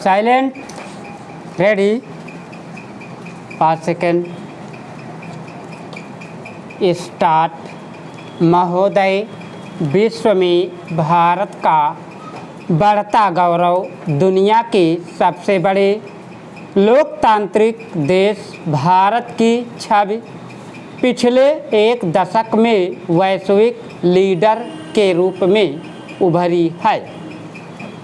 Silent, ready, 5 second, start. महोदय, विश्व में भारत का बढ़ता गौरव, दुनिया के सबसे बड़े लोकतांत्रिक देश भारत की छवि पिछले एक दशक में वैश्विक लीडर के रूप में उभरी है।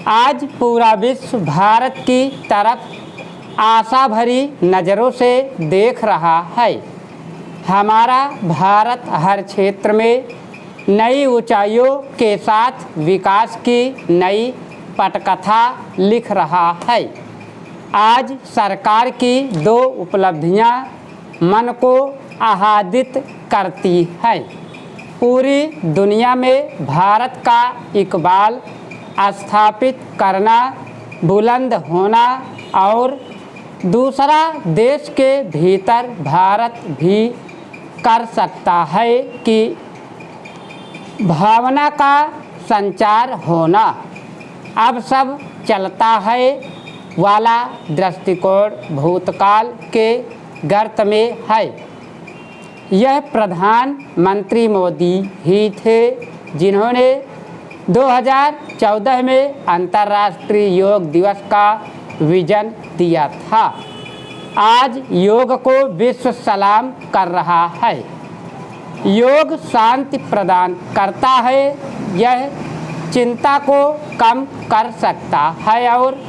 आज पूरा विश्व भारत की तरफ आशा भरी नज़रों से देख रहा है। हमारा भारत हर क्षेत्र में नई ऊंचाइयों के साथ विकास की नई पटकथा लिख रहा है। आज सरकार की 2 उपलब्धियां मन को आह्लादित करती है। पूरी दुनिया में भारत का इकबाल स्थापित करना, बुलंद होना और दूसरा देश के भीतर भारत भी कर सकता है कि भावना का संचार होना। अब सब चलता है वाला दृष्टिकोण भूतकाल के गर्त में है। यह प्रधानमंत्री मोदी ही थे जिन्होंने 2014 में अंतर्राष्ट्रीय योग दिवस का विजन दिया था। आज योग को विश्व सलाम कर रहा है। योग शांति प्रदान करता है, यह चिंता को कम कर सकता है और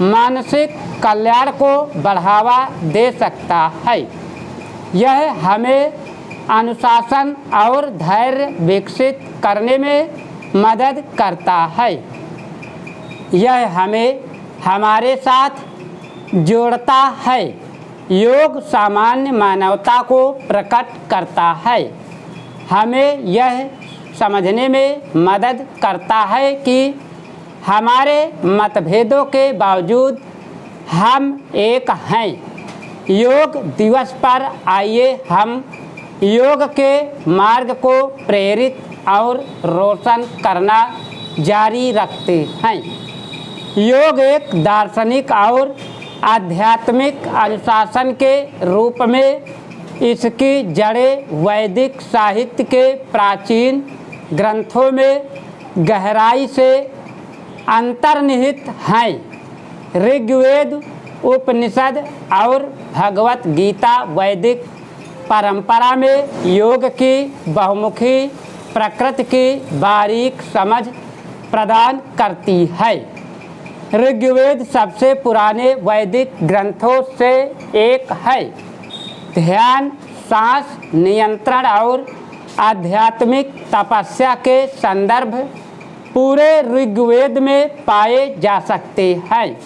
मानसिक कल्याण को बढ़ावा दे सकता है। यह हमें अनुशासन और धैर्य विकसित करने में मदद करता है। यह हमें हमारे साथ जोड़ता है। योग सामान्य मानवता को प्रकट करता है। हमें यह समझने में मदद करता है कि हमारे मतभेदों के बावजूद हम एक हैं। योग दिवस पर आइए हम योग के मार्ग को प्रेरित और रोशन करना जारी रखते हैं। योग एक दार्शनिक और आध्यात्मिक अनुशासन के रूप में इसकी जड़ें वैदिक साहित्य के प्राचीन ग्रंथों में गहराई से अंतर्निहित हैं। ऋग्वेद, उपनिषद और भगवत गीता वैदिक परंपरा में योग की बहुमुखी प्रकृति की बारीक समझ प्रदान करती है। ऋग्वेद सबसे पुराने वैदिक ग्रंथों से एक है। ध्यान, सांस नियंत्रण और आध्यात्मिक तपस्या के संदर्भ पूरे ऋग्वेद में पाए जा सकते हैं,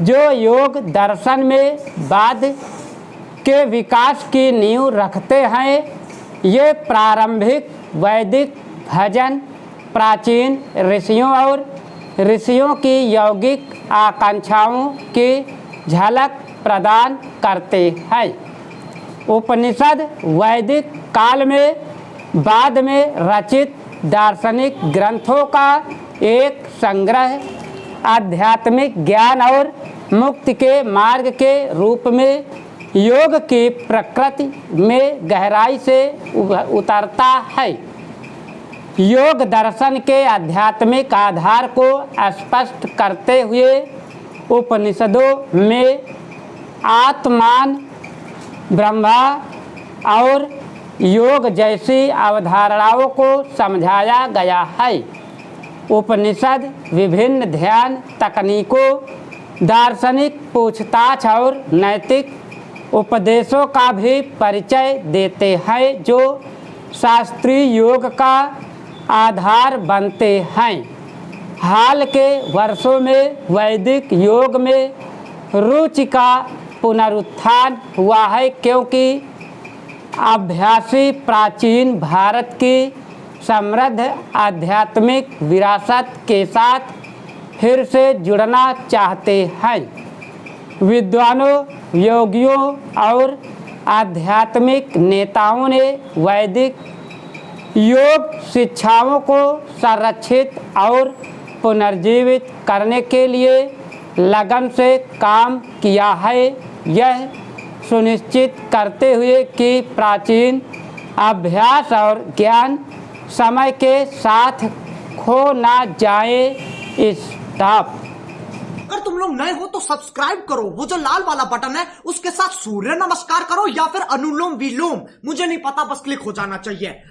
जो योग दर्शन में बाद के विकास की नींव रखते हैं। ये प्रारंभिक वैदिक भजन प्राचीन ऋषियों और ऋषियों की यौगिक आकांक्षाओं की झलक प्रदान करते हैं। उपनिषद वैदिक काल में बाद में रचित दार्शनिक ग्रंथों का एक संग्रह आध्यात्मिक ज्ञान और मुक्ति के मार्ग के रूप में योग की प्रकृति में गहराई से उतरता है। योग दर्शन के आध्यात्मिक आधार को स्पष्ट करते हुए उपनिषदों में आत्मान, ब्रह्मा और योग जैसी अवधारणाओं को समझाया गया है। उपनिषद विभिन्न ध्यान तकनीकों, दार्शनिक पूछताछ और नैतिक उपदेशों का भी परिचय देते हैं, जो शास्त्रीय योग का आधार बनते हैं। हाल के वर्षों में वैदिक योग में रुचि का पुनरुत्थान हुआ है, क्योंकि अभ्यासी प्राचीन भारत की समृद्ध आध्यात्मिक विरासत के साथ फिर से जुड़ना चाहते हैं। विद्वानों, योगियों और आध्यात्मिक नेताओं ने वैदिक योग शिक्षाओं को संरक्षित और पुनर्जीवित करने के लिए लगन से काम किया है, यह सुनिश्चित करते हुए कि प्राचीन अभ्यास और ज्ञान समय के साथ खो ना जाए। स्टॉप। अगर तुम लोग नए हो तो सब्सक्राइब करो, वो जो लाल वाला बटन है उसके साथ सूर्य नमस्कार करो या फिर अनुलोम विलोम, मुझे नहीं पता, बस क्लिक हो जाना चाहिए।